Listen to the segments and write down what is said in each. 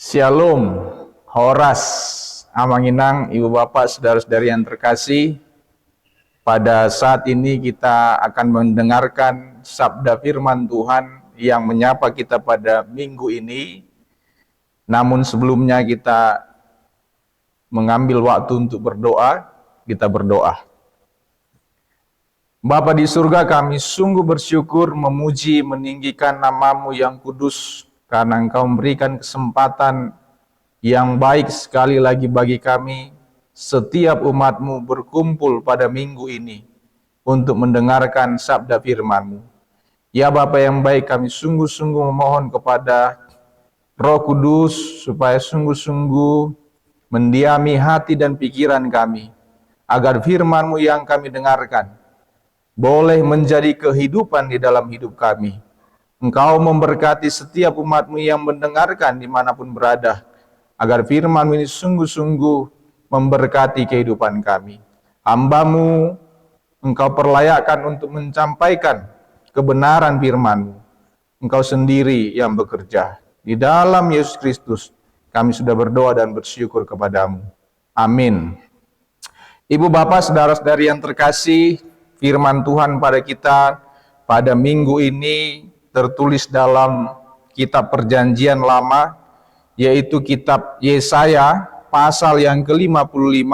Shalom, Horas, Amanginang, Ibu Bapak, Saudara-saudari yang terkasih. Pada saat ini kita akan mendengarkan sabda firman Tuhan yang menyapa kita pada minggu ini. Namun sebelumnya kita mengambil waktu untuk berdoa, kita berdoa. Bapa di surga, kami sungguh bersyukur, memuji, meninggikan nama-Mu yang kudus, karena Engkau memberikan kesempatan yang baik sekali lagi bagi kami, setiap umat-Mu berkumpul pada minggu ini untuk mendengarkan sabda firman-Mu. Ya Bapa yang baik, kami sungguh-sungguh memohon kepada Roh Kudus supaya sungguh-sungguh mendiami hati dan pikiran kami, agar firman-Mu yang kami dengarkan boleh menjadi kehidupan di dalam hidup kami. Engkau memberkati setiap umat-Mu yang mendengarkan dimanapun berada, agar firman-Mu ini sungguh-sungguh memberkati kehidupan kami. Hamba-Mu Engkau perlayakkan untuk menyampaikan kebenaran firman-Mu. Engkau sendiri yang bekerja. Di dalam Yesus Kristus kami sudah berdoa dan bersyukur kepadamu. Amin. Ibu bapak, saudara-saudari yang terkasih, firman Tuhan pada kita pada minggu ini tertulis dalam kitab Perjanjian Lama, yaitu kitab Yesaya pasal yang ke-55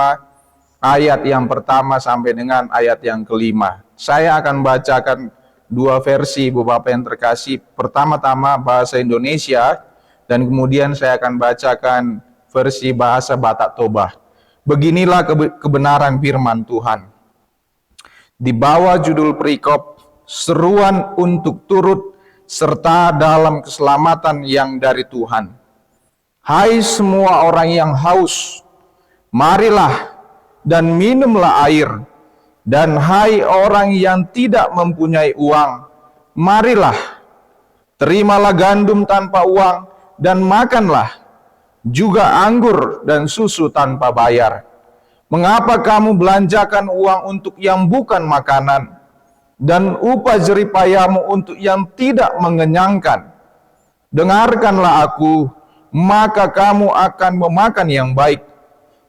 ayat yang pertama sampai dengan ayat yang kelima. Saya akan bacakan dua versi Ibu Bapak yang terkasih. Pertama-tama bahasa Indonesia dan kemudian saya akan bacakan versi bahasa Batak Toba. Beginilah kebenaran firman Tuhan. Di bawah judul perikop, seruan untuk turut serta dalam keselamatan yang dari Tuhan. Hai semua orang yang haus, marilah dan minumlah air. Dan hai orang yang tidak mempunyai uang, marilah, terimalah gandum tanpa uang dan makanlah, juga anggur dan susu tanpa bayar. Mengapa kamu belanjakan uang untuk yang bukan makanan, dan upah jerih payahmu untuk yang tidak mengenyangkan? Dengarkanlah aku, maka kamu akan memakan yang baik,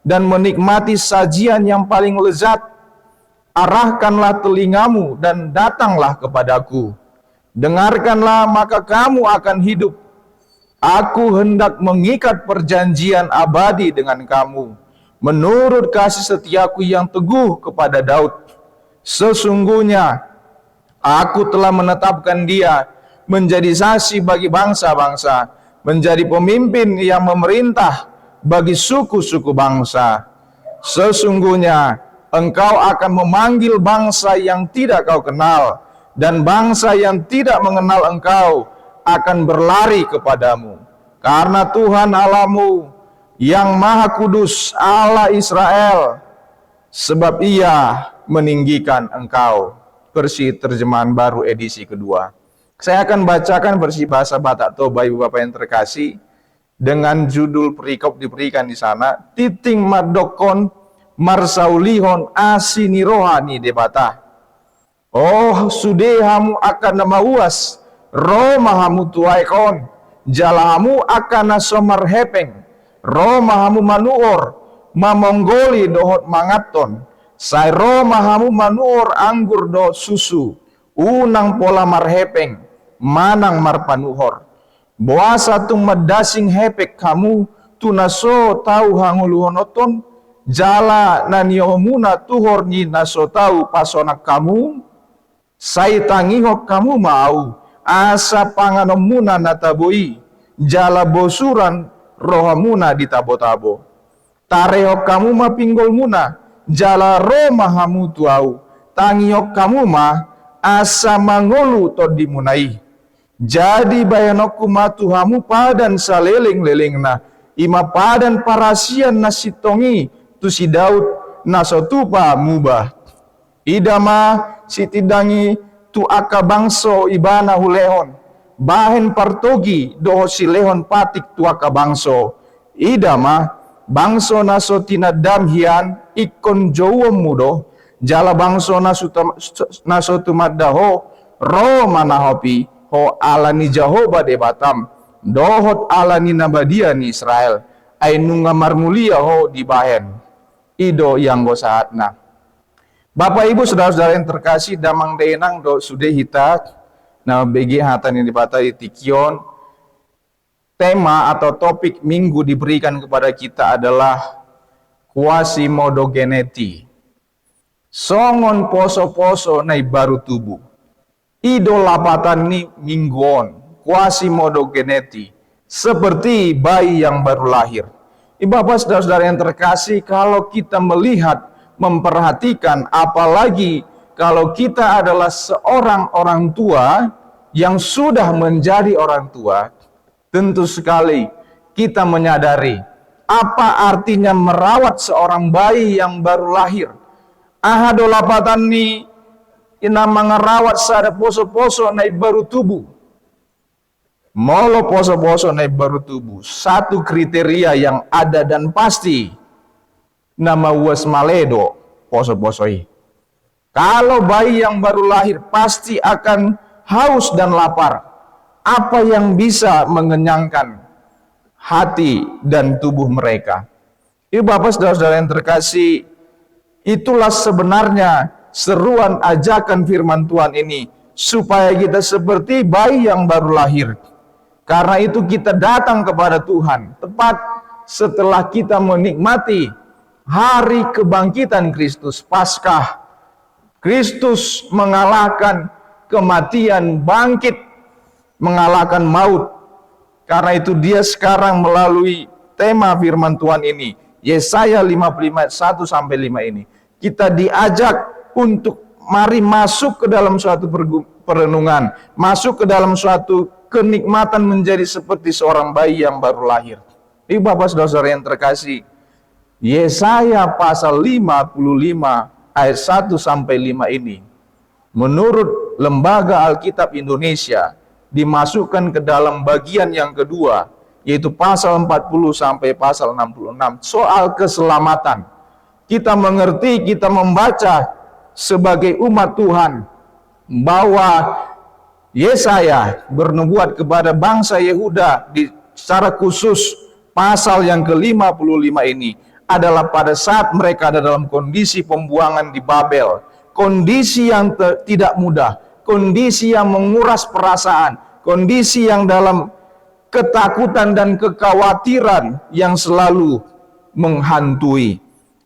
dan menikmati sajian yang paling lezat. Arahkanlah telingamu dan datanglah kepadaku. Dengarkanlah, maka kamu akan hidup. Aku hendak mengikat perjanjian abadi dengan kamu, menurut kasih setiaku yang teguh kepada Daud. Sesungguhnya aku telah menetapkan dia menjadi saksi bagi bangsa-bangsa, menjadi pemimpin yang memerintah bagi suku-suku bangsa. Sesungguhnya engkau akan memanggil bangsa yang tidak kau kenal, dan bangsa yang tidak mengenal engkau akan berlari kepadamu. Karena Tuhan Allahmu yang Maha Kudus, Allah Israel, sebab Ia meninggikan engkau. Versi terjemahan baru edisi kedua. Saya akan bacakan versi bahasa Batak Toba, Ibu Bapak yang terkasih, dengan judul perikop diberikan di sana, titing madokon marsaulihon asini rohani debata. Oh sudehamu akan nama uas, romahamu tuaikon, jalahamu akan nasomar hepeng, romahamu manuor, mamonggoli dohot mangaton, sai romahamu manuor anggur do susu, unang pola marhepeng, manang marpanuhor. Boasa tung medasing hepek kamu, tunaso tau hanguluhonoton, jala naniomuna tuhor ni naso tau pasonak kamu, sai tangihok kamu mau, asa panganomuna nataboi, jala bosuran rohamuna ditabo-tabo. Tarehok kamu ma pinggol muna, jala romahamu tuau, tangihok kamu ma asa mangolu todimunai. Jadi bayanokku matuhamu padan saleling-lelingna, ima padan parasian nasitongi tu si Daud nasotupa mubah. Idama sitidangi tu aka bangso ibana hulehon, bahen partogi doho si lehon patik tu aka bangso. Idama bangso naso tinadamhian ikon jowom mudo, jala bangso naso tumaddaho ro manahopi ho alani Jehovah de batam, dohot ala ni nabadia ni Israel ay nunga marmulia ho di bahen ido yang go saatna. Bapak Ibu saudara-saudara yang terkasih, damang denang do sudah hita na begi hatan yang dibatai tikion. Tema atau topik minggu diberikan kepada kita adalah Quasimodogeneti. Songon poso-poso nai baru tubuh. Ido lapatan ni mingguon. Quasimodogeneti. Seperti bayi yang baru lahir. Bapak saudara-saudara yang terkasih, kalau kita melihat, memperhatikan, apalagi kalau kita adalah seorang orang tua yang sudah menjadi orang tua, tentu sekali kita menyadari apa artinya merawat seorang bayi yang baru lahir. Ahado lapatan ni ina mengerawat sada poso-poso naik baru tubuh. Molo poso-poso naik baru tubuh. Satu kriteria yang ada dan pasti, nama was maledo poso-posoi. Kalau bayi yang baru lahir pasti akan haus dan lapar. Apa yang bisa mengenyangkan hati dan tubuh mereka? Ibu bapak saudara-saudara yang terkasih, itulah sebenarnya seruan ajakan firman Tuhan ini, supaya kita seperti bayi yang baru lahir. Karena itu kita datang kepada Tuhan tepat setelah kita menikmati hari kebangkitan Kristus, Paskah. Kristus mengalahkan kematian, bangkit, mengalahkan maut. Karena itu dia sekarang melalui tema firman Tuhan ini, Yesaya 55 ayat 1 sampai 5 ini, kita diajak untuk mari masuk ke dalam suatu perenungan, masuk ke dalam suatu kenikmatan menjadi seperti seorang bayi yang baru lahir. Ibu bapak saudara-saudara yang terkasih, Yesaya pasal 55 ayat 1 sampai 5 ini, menurut Lembaga Alkitab Indonesia, dimasukkan ke dalam bagian yang kedua, yaitu pasal 40 sampai pasal 66, soal keselamatan. Kita mengerti, kita membaca sebagai umat Tuhan, bahwa Yesaya bernubuat kepada bangsa Yehuda secara khusus pasal yang ke-55 ini adalah pada saat mereka ada dalam kondisi pembuangan di Babel, kondisi yang tidak mudah, kondisi yang menguras perasaan, kondisi yang dalam ketakutan dan kekhawatiran yang selalu menghantui.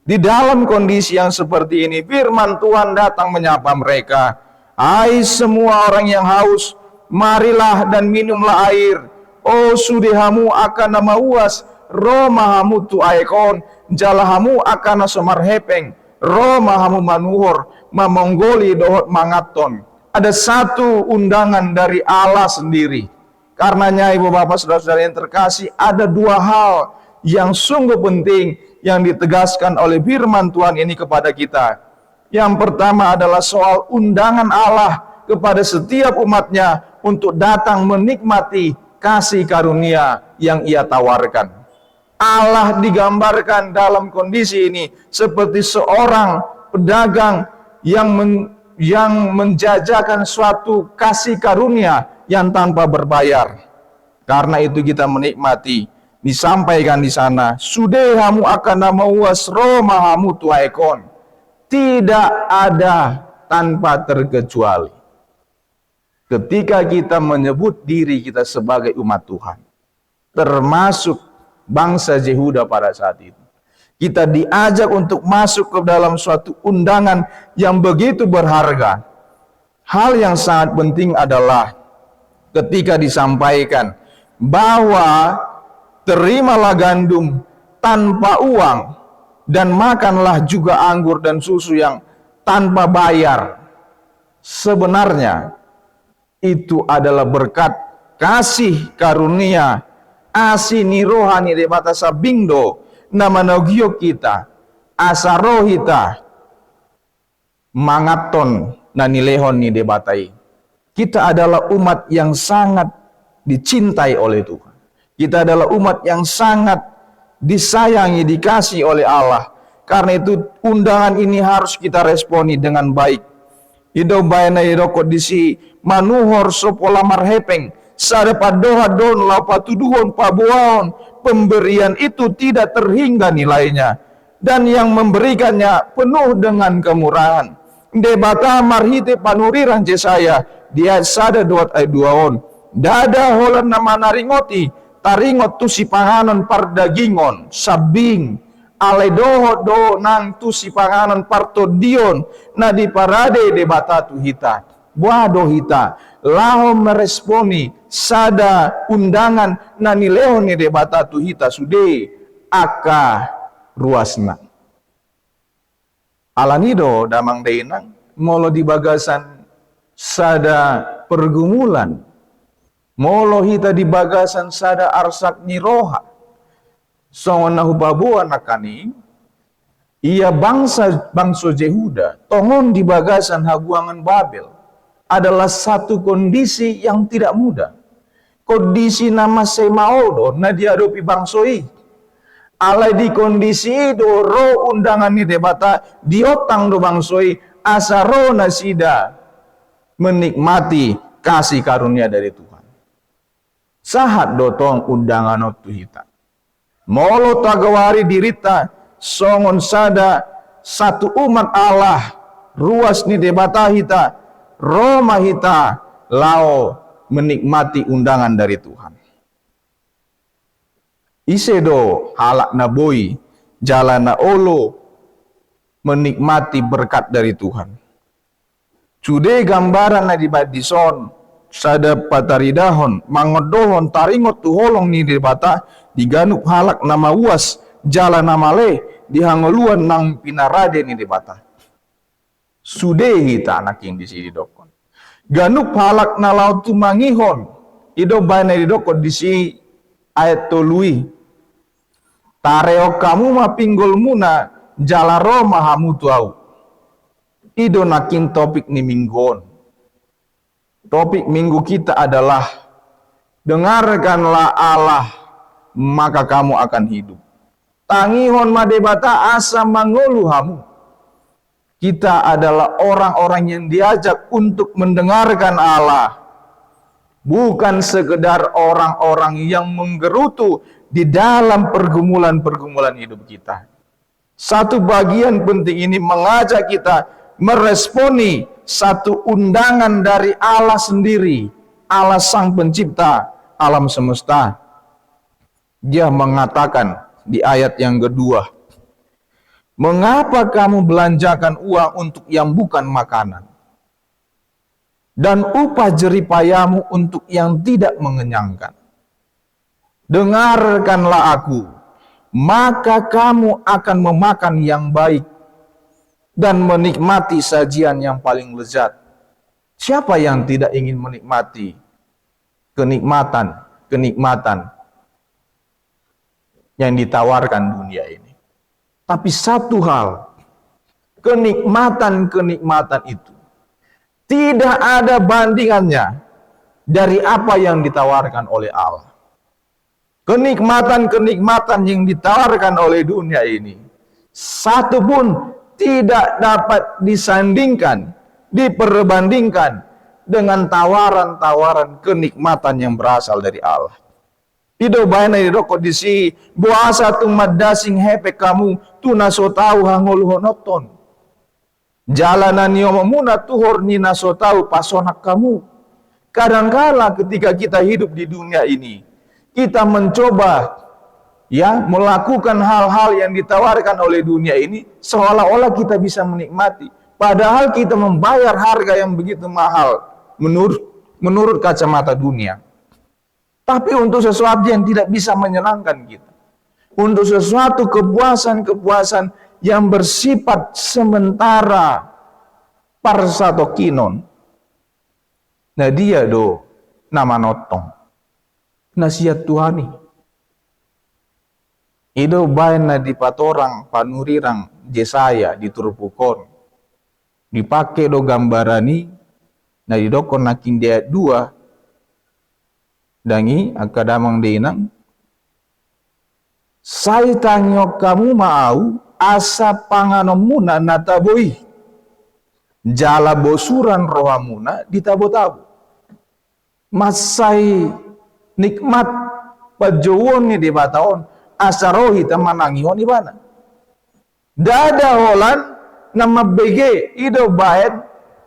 Di dalam kondisi yang seperti ini, firman Tuhan datang menyapa mereka. Hai semua orang yang haus, marilah dan minumlah air. Oh sudehamu akan nama uas, romahamu tu aikon, jalahamu akan somar hepeng, romahamu manuhor, mamonggoli dohot mangaton. Ada satu undangan dari Allah sendiri. Karenanya ibu bapak saudara-saudara yang terkasih, ada dua hal yang sungguh penting yang ditegaskan oleh firman Tuhan ini kepada kita. Yang pertama adalah soal undangan Allah kepada setiap umatnya untuk datang menikmati kasih karunia yang ia tawarkan. Allah digambarkan dalam kondisi ini seperti seorang pedagang yang menjajakan suatu kasih karunia yang tanpa berbayar. Karena itu kita menikmati, disampaikan di sana, sudehamu akan nama uas romahamu tuaekon. Tidak ada tanpa terkecuali. Ketika kita menyebut diri kita sebagai umat Tuhan, termasuk bangsa Yehuda pada saat itu, kita diajak untuk masuk ke dalam suatu undangan yang begitu berharga. Hal yang sangat penting adalah ketika disampaikan bahwa terimalah gandum tanpa uang dan makanlah juga anggur dan susu yang tanpa bayar. Sebenarnya itu adalah berkat kasih karunia asini rohani de batasa bingdo nama nogio kita asarohita mangaton nanilehon ni de batai. Kita adalah umat yang sangat dicintai oleh Tuhan. Kita adalah umat yang sangat disayangi, dikasih oleh Allah. Karena itu undangan ini harus kita responi dengan baik. Ido bayana ido kondisi manuhor sopola marhepeng, sada padoha-don lau patuduhon pabuahon, pemberian itu tidak terhingga nilainya, dan yang memberikannya penuh dengan kemurahan. Debata marhite panurirang Jesaya, dia sada duat ay duaon, dada holan nama naringoti, taringot tu si panganon pardagingon, sabing, ale doho do nang tu si panganon partodion, na di parade debata tu hita, buado hita, laho meresponi, sada undangan na nileo ni debata tu hita sude, aka ruasna. Alanido damang dainang molo di bagasan sada pergumulan, molo hita di bagasan sada arsak niroha, songon nahubabuan nakani ia bangsa Jehuda tongon di bagasan haguangan Babel adalah satu kondisi yang tidak mudah. Kondisi nama semaodo na dihadapi bangsoi. Alai di kondisi do ro undangan ni debata diotang do bangsoi asaro nasida menikmati kasih karunia dari Tuhan. Sahat dotong undangan tu hita. Molo tagawari dirita songon sada satu umat Allah ruas ni debata hita Roma hita lao menikmati undangan dari Tuhan. Isedo halak na boy, jalan na olo, menikmati berkat dari Tuhan. Cude gambaran na dibadison, sada pataridahon, mangodohon, taringot tuholong ni debata, diganup halak nama uas, jalan nama le, dihangoluan nang pinarade ni debata. Sude hita anak yang di sini dokon. Ganup halak na laut tu mangihon, ido bayna di dokon di si ayat tolui. Tareo kamu ma pinggol muna jalaro mahamu tuau. Ido nakin topik ni minggon. Topik minggu kita adalah dengarkanlah Allah maka kamu akan hidup. Tangihon madebata asa mangolu hamu. Kita adalah orang-orang yang diajak untuk mendengarkan Allah. Bukan sekedar orang-orang yang menggerutu di dalam pergumulan-pergumulan hidup kita. Satu bagian penting ini mengajak kita meresponi satu undangan dari Allah sendiri, Allah Sang Pencipta alam semesta. Dia mengatakan di ayat yang kedua, mengapa kamu belanjakan uang untuk yang bukan makanan? Dan upah jeripayamu untuk yang tidak mengenyangkan. Dengarkanlah aku, maka kamu akan memakan yang baik dan menikmati sajian yang paling lezat. Siapa yang tidak ingin menikmati kenikmatan yang ditawarkan dunia ini? Tapi satu hal, kenikmatan itu tidak ada bandingannya dari apa yang ditawarkan oleh Allah. Kenikmatan yang ditawarkan oleh dunia ini, satu pun tidak dapat disandingkan, diperbandingkan dengan tawaran-tawaran kenikmatan yang berasal dari Allah. Ido bayna ido kondisi buasa tu madasing hepe kamu tu naso tahu hangol honoton. Jalanan yomomuna tuhor ni naso tahu pasonak kamu. Kadangkala ketika kita hidup di dunia ini, kita mencoba melakukan hal-hal yang ditawarkan oleh dunia ini seolah-olah kita bisa menikmati, padahal kita membayar harga yang begitu mahal menurut kacamata dunia. Tapi untuk sesuatu yang tidak bisa menyenangkan kita, untuk sesuatu kepuasan yang bersifat sementara, parsatokinon, nah dia do nama notong nasihat Tuhani. Ido baina di patorang panurirang Jesaya di Turpukon. Dipakai do gambarani na didokon nakin dia dua dangi akadamang denang sai tangyo kamu mau asa panganomuna nataboi jala bosuran rohamuna ditabo-tabo. masai nikmat pajowon ni di bataon asarohi tamanangihon ibana. Dada holan nama bege ido baet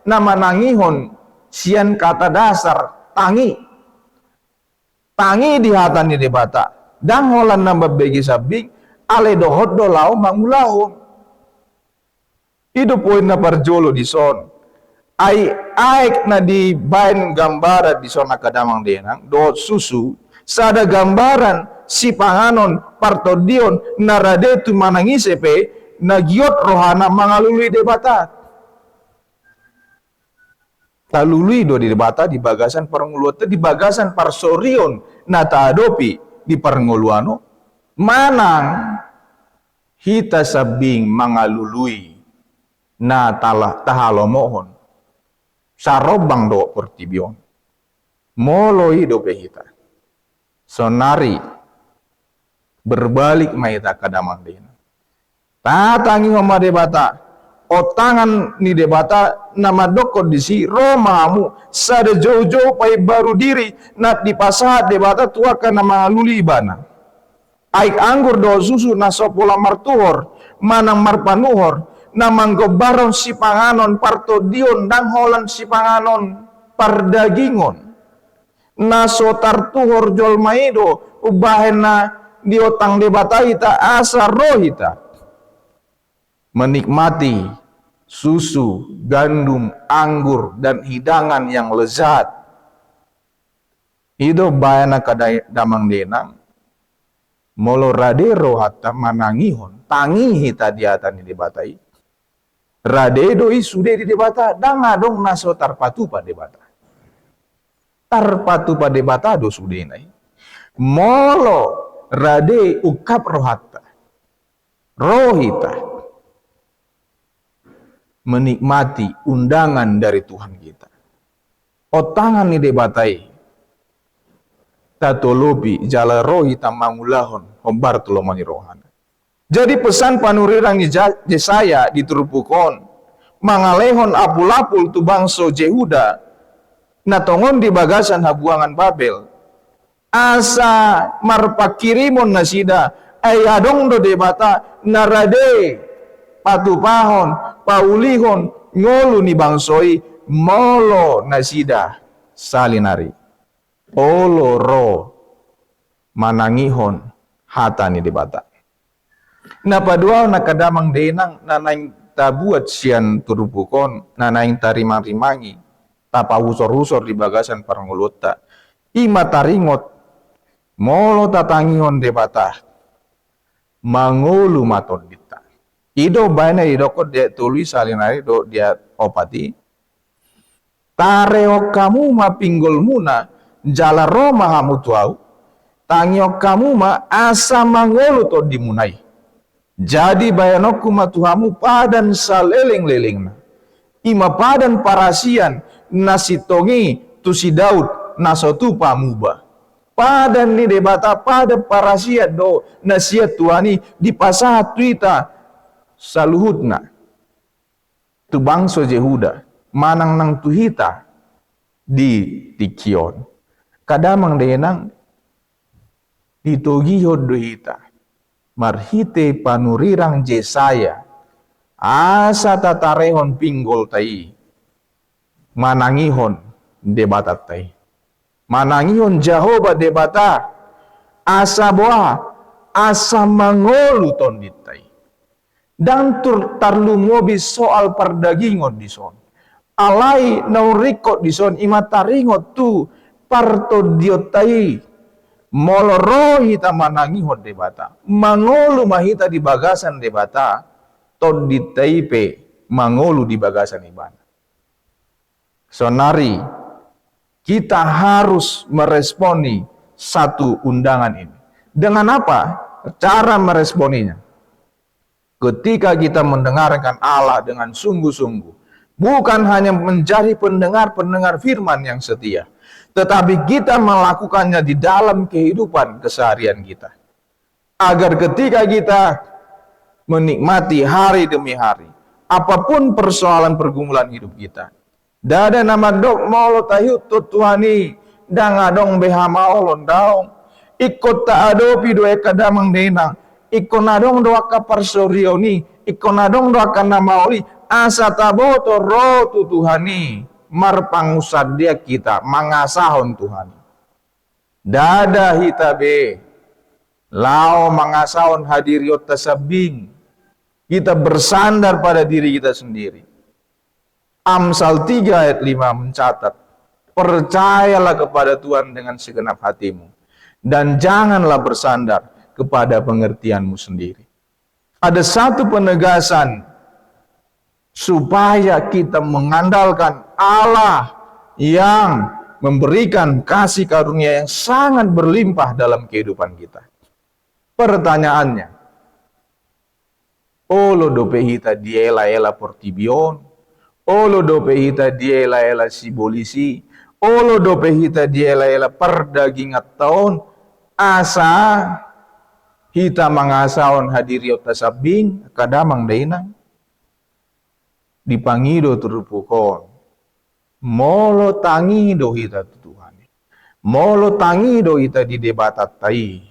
nama nangihon sian kata dasar tangi di hatan ni debata dan holan nama bege sabing ale dohot do lau mangulahon ido poin na parjolo di son ai aek na di bain gambaran di son nakadamang denang dohot susu sada gambaran si panganon partodion narade tu manangisepe nagiot rohana mangalului debata talului do di debata di bagasan parnguluan di bagasan parsorion nata adopi di parnguluano manang hita sabing mangalului na tahalomohon sarobang do pertibion molo hidup hita sonari berbalik maita kadamang dena tatangi homa debata otangan ni debata nama dokod disi romamu sada jauh-jauh pai baru diri nak di pasar debata tuakan nama luli ibana aik anggur do susu nasopola martuhor manang marpanuhor namang gobaron si panganon partodion dan holan si panganon pardagingon naso tartuhor jol maido ubahena diotang debata ita asa rohita menikmati susu, gandum, anggur, dan hidangan yang lezat. Itu bayana kadamang denang, molo radero hatta manangihon, tangi hita diatan di debatai. Radedo isude di debata, dangadong naso tarpatu pa debata. Tarpatu pa debata do sudenai. Molo rade ukap rohatta. Rohita menikmati undangan dari Tuhan kita. Otangan ni debatai tatolobi jala rohi tamangulahon hombar tulomani rohana. Jadi pesan panurirang ni Yesaya diturupukon mangalehon apul-apul tu bangso Jehuda natongon di bagasan habuangan Babel asa marpakirimon nasida ayadong do debata narade patupahon paulihon ngolu ni bangsoi molo nasida salinari olo ro manangihon hata ni debata na padua nakadamang denang nanaing tabuat sian turupukon nanaing tarimang-rimangi tapa usor-usor di bagasan parangulutta ima taringot molo tatangihon debata mangulu maton dita ido baina ido ko dia tulis salinari do dia opati tareo kamu ma pinggol muna jala roma hamu tuau tangio kamu ma asa mangolu to dimunai jadi bayanoku ma tuhamu padan saleleng-lelengna ima padan parasian nasitongi tu si Daud nasotu pamuba padan ni debata pada parasiat do nasiat tuani di pasah tuita saluhutna tu bangso Jehuda manang nang tuhita di tikion kadamang denang ditogiho dohita marhite panurirang Yesaya asa tatarehon pinggol tai manangihon debata tai manangihon Jehovah debata asa boa asa mangolu tonditai dan tarlumobi soal perdagingon di son alai naurikot di son imataringot tu parto diotai molorohi tamanangihon debata mangolu mahita di bagasan debata tonditaipe mangolu di bagasan ibana sonari kita harus meresponi satu undangan ini dengan apa cara meresponinya. Ketika kita mendengarkan Allah dengan sungguh-sungguh, bukan hanya menjadi pendengar-pendengar firman yang setia, tetapi kita melakukannya di dalam kehidupan keseharian kita. Agar ketika kita menikmati hari demi hari, apapun persoalan pergumulan hidup kita, dada nama dok molo tahiut tutuani dang adong behama olon daong ikut ta adopi do kadamang denang ikon adong do kaparsorioni ikon adong do nama oli asa taboto rotu Tuhani marpangusad dia kita mangasahon Tuhan dada hitabe lao mangasahon hadiriot tasabing kita bersandar pada diri kita sendiri. Amsal 3 ayat 5 mencatat, percayalah kepada Tuhan dengan segenap hatimu, dan janganlah bersandar kepada pengertianmu sendiri. Ada satu penegasan supaya kita mengandalkan Allah yang memberikan kasih karunia yang sangat berlimpah dalam kehidupan kita. Pertanyaannya, olo dope hita diela portibion, olo dope hita diela sibolisi, olo dope hita diela perdagingat tahun, asa hita mangasaon hadiriot tasabing kadamang dainang dipangido turupukon molo tangido hita Tuhan, molo tangido hita di debatat tai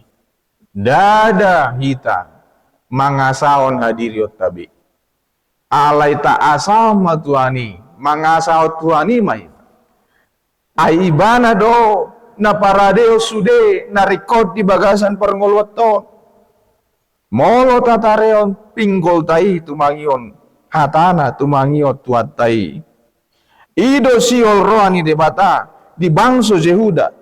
dada hita mangasaon hadiriot tabi alai ta asama Tuhani mangasaon Tuhani mai aibana do na paradeo sude na record di bagasan perngolwaton molo tatareon pinggol tai tumangion hatana tumangiot tuat tai ido siol roani debata di bangso Yehuda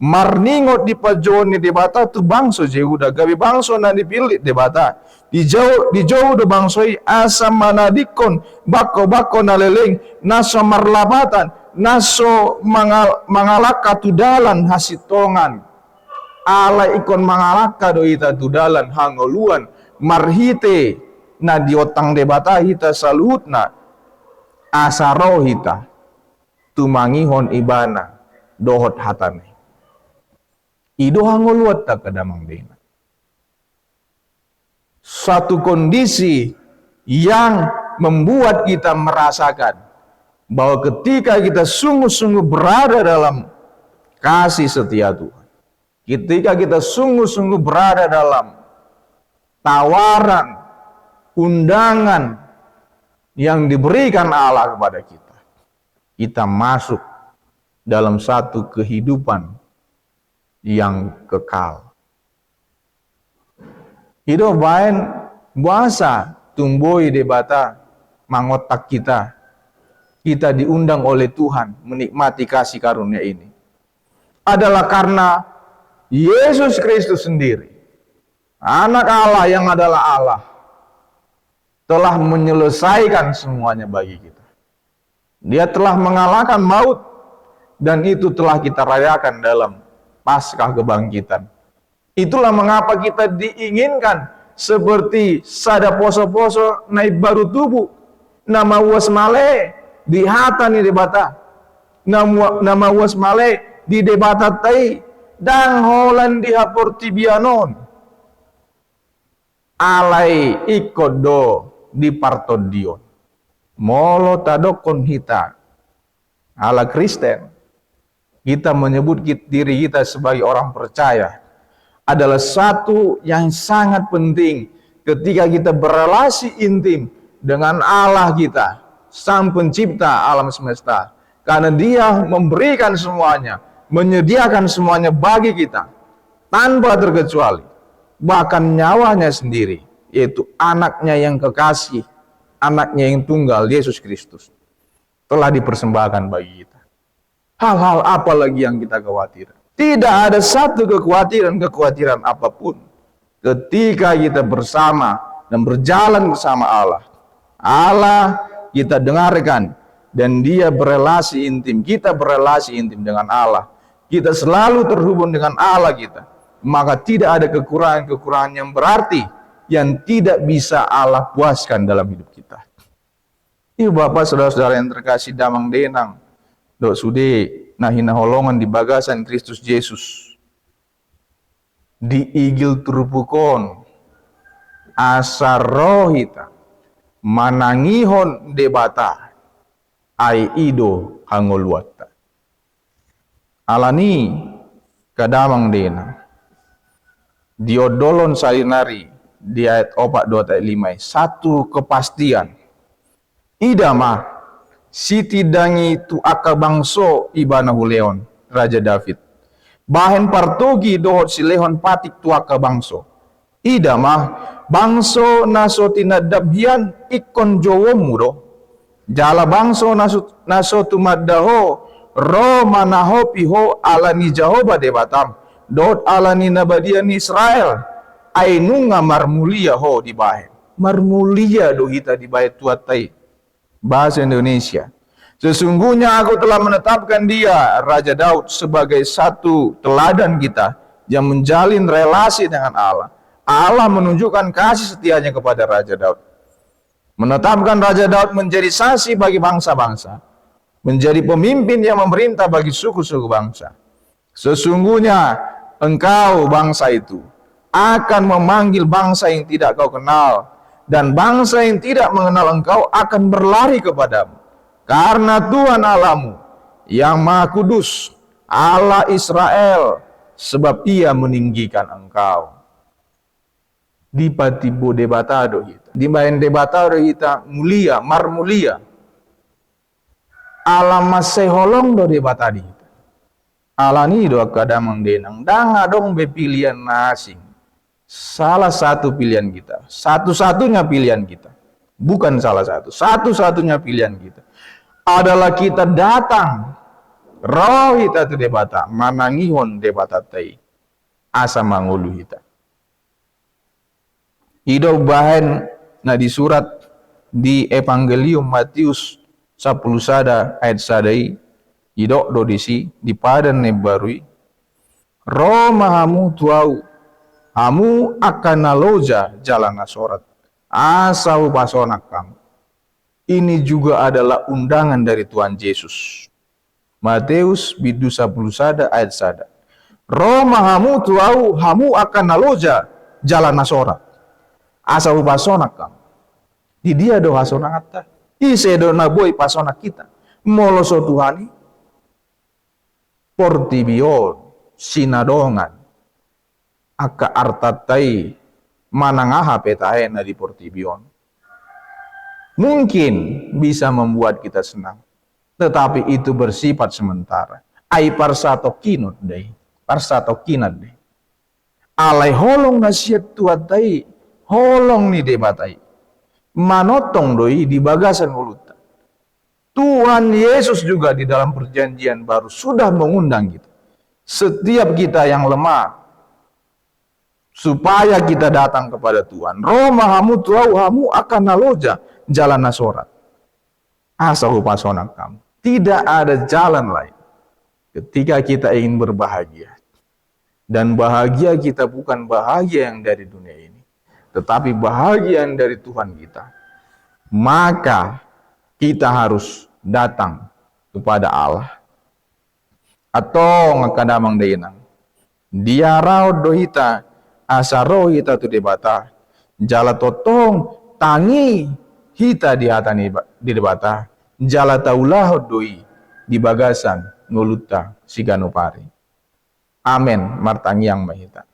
marningot di pajon ni debata tu bangso Yehuda gabi bangso na dipilih debata di jauh do bangsoi asam manadikon bako na leleng naso marlabatan naso mangalaka tudalan hasitongan ala ikon mangalaka do ita tudalan hangoluan marhite na diotang debata hita salutna asaro hita tumangihon ibana dohot hatane ido hangoluat tak kadamang dena. Satu kondisi yang membuat kita merasakan bahwa ketika kita sungguh-sungguh berada dalam kasih setia Tuhan, ketika kita sungguh-sungguh berada dalam tawaran, undangan yang diberikan Allah kepada kita, kita masuk dalam satu kehidupan yang kekal. Hidup bain buasa tumboi debata mangotak kita. Kita diundang oleh Tuhan menikmati kasih karunia ini. Adalah karena Yesus Kristus sendiri, anak Allah yang adalah Allah, telah menyelesaikan semuanya bagi kita. Dia telah mengalahkan maut dan itu telah kita rayakan dalam Paskah kebangkitan. Itulah mengapa kita diinginkan seperti sada poso-poso naik baru tubuh nama wasmale di hata ni debata nama wasmale di debata tai dan holan di haportibianon alai ikodo di partodion molo tadokon hita ala Kristen. Kita menyebut diri kita sebagai orang percaya adalah satu yang sangat penting ketika kita berelasi intim dengan Allah kita, Sang Pencipta alam semesta. Karena Dia memberikan semuanya, menyediakan semuanya bagi kita tanpa terkecuali, bahkan nyawanya sendiri, yaitu anaknya yang kekasih, anaknya yang tunggal, Yesus Kristus, telah dipersembahkan bagi kita. Hal-hal apa lagi yang kita khawatir? Tidak ada satu kekhawatiran apapun ketika kita bersama dan berjalan bersama Allah. Allah kita dengarkan dan Dia berelasi intim. Kita berelasi intim dengan Allah. Kita selalu terhubung dengan Allah kita. Maka tidak ada kekurangan-kekurangan yang berarti yang tidak bisa Allah puaskan dalam hidup kita. Ibu bapak saudara-saudara yang terkasih damang denang. Dok sude nahina holongan di bagasan Kristus Yesus di igil turupukon asarohita manangihon debata ai ido hangoluata alani kadamang dena diodolon salinari di ayat 4 ayat 5 satu kepastian ida mah siti dangi tu aka bangso ibana huleon Raja David bahen partogi dohot si lehon patik tu aka bangso ida mah bangso naso tinadabhian ikon jowomu do jala bangso naso tumaddaho ro manaho piho alani Jehovah debatam dot alani nabadian Israel ainu ngamar mulia ho di bahe marmulia do hita di bahe tuatai bahasa Indonesia. Sesungguhnya aku telah menetapkan dia Raja Daud sebagai satu teladan kita yang menjalin relasi dengan Allah. Allah menunjukkan kasih setianya kepada Raja Daud, menetapkan Raja Daud menjadi saksi bagi bangsa-bangsa, menjadi pemimpin yang memerintah bagi suku-suku bangsa. Sesungguhnya engkau bangsa itu akan memanggil bangsa yang tidak kau kenal, dan bangsa yang tidak mengenal engkau akan berlari kepadamu. Karena Tuhan Allahmu yang Maha Kudus, Allah Israel, sebab ia meninggikan engkau. Di patibo debatado hita, di main debatado hita mulia, mar mulia. Alama seholong do debatadi hita. Alani do kadamang denang, danga dong bepilian asing. Salah satu pilihan kita, satu-satunya pilihan kita, bukan salah satu, satu-satunya pilihan kita adalah kita datang roh hita tu debata manangihon debata tai asa mangulu hita ido bahan na di surat di Evangelium Matius 10 sada ayat sadai ido do disi di padan ne barui roh mahamu tuau hamu akan naloja jalan nasorat asa upasonak kamu. Ini juga adalah undangan dari Tuhan Yesus. Matius bidu 10 sada ayat sada. Roh mahamu tuau hamu akan naloja jalan nasorat. Asa upasonak kamu. Di dia do hasonak atta. Ise do naboi pasonak kita. Moloso Tuhani. Portibion sinadongan. Aka artatai manangaha petahena di portibion. Mungkin bisa membuat kita senang, tetapi itu bersifat sementara. Ai parsato kinot deh, parsato kinat deh. Alai holong nasihat tuatai, holong ni debatai. Manotong doi di bagasan mulut. Tuhan Yesus juga di dalam perjanjian baru sudah mengundang kita. Setiap kita yang lemah, supaya kita datang kepada Tuhan. Roh mahamu tuau hamu akan naloja jalan nasorat. Asa upasonak kamu. Tidak ada jalan lain ketika kita ingin berbahagia. Dan bahagia kita bukan bahagia yang dari dunia ini, tetapi bahagia yang dari Tuhan kita. Maka kita harus datang kepada Allah. Atau ngakadamang dainang. Dia raud dohita asaro hita tu debata. Jala totong tangi hita di hatani di debata. Jala taulah doi di bagasan nguluta siganupari. Amen. Martangi yang mahita.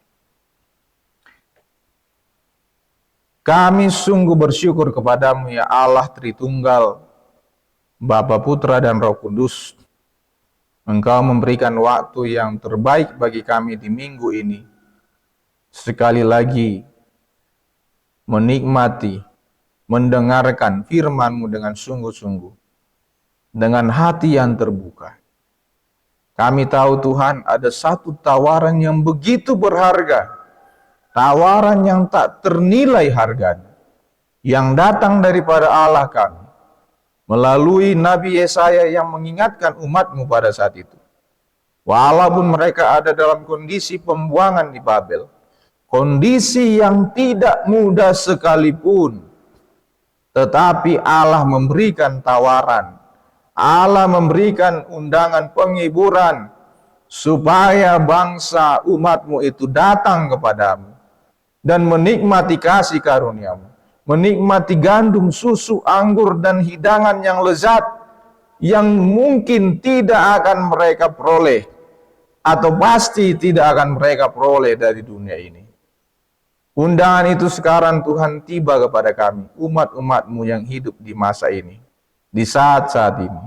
Kami sungguh bersyukur kepadamu ya Allah Tritunggal, Bapa, Putra, dan Roh Kudus. Engkau memberikan waktu yang terbaik bagi kami di minggu ini. Sekali lagi menikmati, mendengarkan firman-Mu dengan sungguh-sungguh, dengan hati yang terbuka. Kami tahu Tuhan ada satu tawaran yang begitu berharga, tawaran yang tak ternilai harganya, yang datang daripada Allah kami, melalui Nabi Yesaya yang mengingatkan umat-Mu pada saat itu. Walaupun mereka ada dalam kondisi pembuangan di Babel, kondisi yang tidak mudah sekalipun, tetapi Allah memberikan tawaran, Allah memberikan undangan penghiburan, supaya bangsa umat-Mu itu datang kepadamu dan menikmati kasih karunia-Mu, menikmati gandum, susu, anggur, dan hidangan yang lezat yang mungkin tidak akan mereka peroleh atau pasti tidak akan mereka peroleh dari dunia ini. Undangan itu sekarang Tuhan tiba kepada kami, umat-umat-Mu yang hidup di masa ini, di saat-saat ini.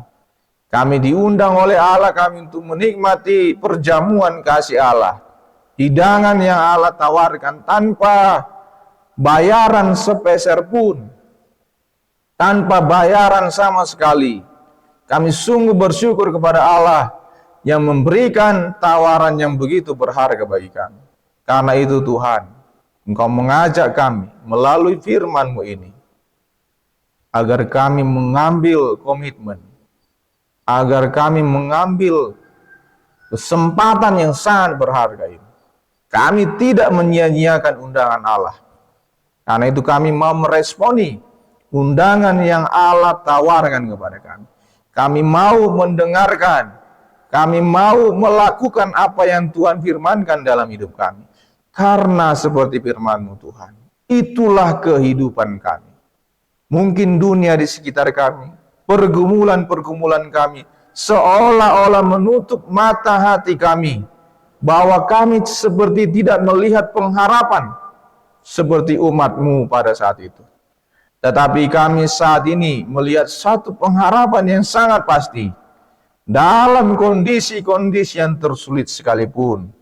Kami diundang oleh Allah kami untuk menikmati perjamuan kasih Allah, hidangan yang Allah tawarkan tanpa bayaran sepeser pun, tanpa bayaran sama sekali. Kami sungguh bersyukur kepada Allah yang memberikan tawaran yang begitu berharga bagi kami. Karena itu Tuhan, Engkau mengajak kami melalui firman-Mu ini, agar kami mengambil komitmen, agar kami mengambil kesempatan yang sangat berharga ini. Kami tidak menyia-nyiakan undangan Allah. Karena itu kami mau meresponi undangan yang Allah tawarkan kepada kami. Kami mau mendengarkan, kami mau melakukan apa yang Tuhan firmankan dalam hidup kami. Karena seperti firman-Mu Tuhan, itulah kehidupan kami. Mungkin dunia di sekitar kami, pergumulan-pergumulan kami, seolah-olah menutup mata hati kami, bahwa kami seperti tidak melihat pengharapan, seperti umat-Mu pada saat itu. Tetapi kami saat ini melihat satu pengharapan yang sangat pasti, dalam kondisi-kondisi yang tersulit sekalipun,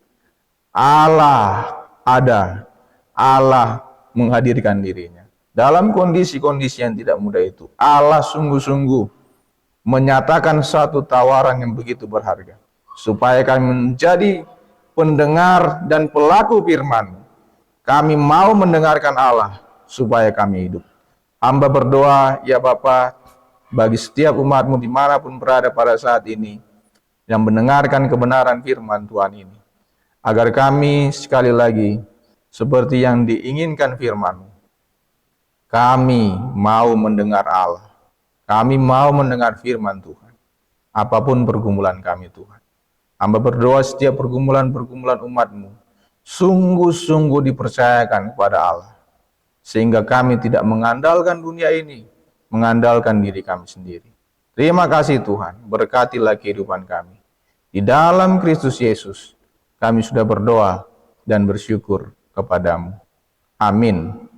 Allah ada, Allah menghadirkan dirinya. Dalam kondisi-kondisi yang tidak mudah itu, Allah sungguh-sungguh menyatakan satu tawaran yang begitu berharga, supaya kami menjadi pendengar dan pelaku firman. Kami mau mendengarkan Allah, supaya kami hidup. Hamba berdoa, ya Bapa, bagi setiap umat-Mu dimanapun berada pada saat ini, yang mendengarkan kebenaran firman Tuhan ini, agar kami sekali lagi, seperti yang diinginkan firman-Mu, kami mau mendengar Allah. Kami mau mendengar firman Tuhan. Apapun pergumulan kami Tuhan. Hamba berdoa setiap pergumulan-pergumulan umat-Mu, sungguh-sungguh dipercayakan kepada Allah. Sehingga kami tidak mengandalkan dunia ini, mengandalkan diri kami sendiri. Terima kasih Tuhan, berkatilah kehidupan kami. Di dalam Kristus Yesus, kami sudah berdoa dan bersyukur kepadamu. Amin.